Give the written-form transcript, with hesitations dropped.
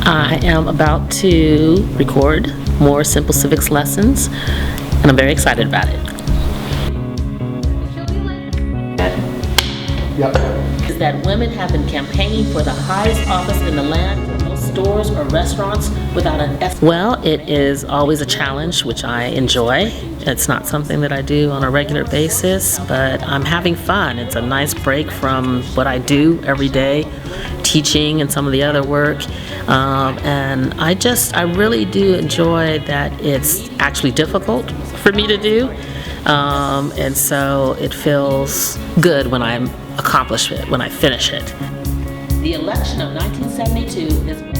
I am about to record more Simple Civics lessons, and I'm very excited about it. Yep. Is that women have been campaigning for the highest office in the land for most stores or restaurants without an F. Well, it is always a challenge, which I enjoy. It's not something that I do on a regular basis, but I'm having fun. It's a nice break from what I do every day, teaching and some of the other work. And I really do enjoy that it's actually difficult for me to do. And so it feels good when I accomplish it, when I finish it. The election of 1972 is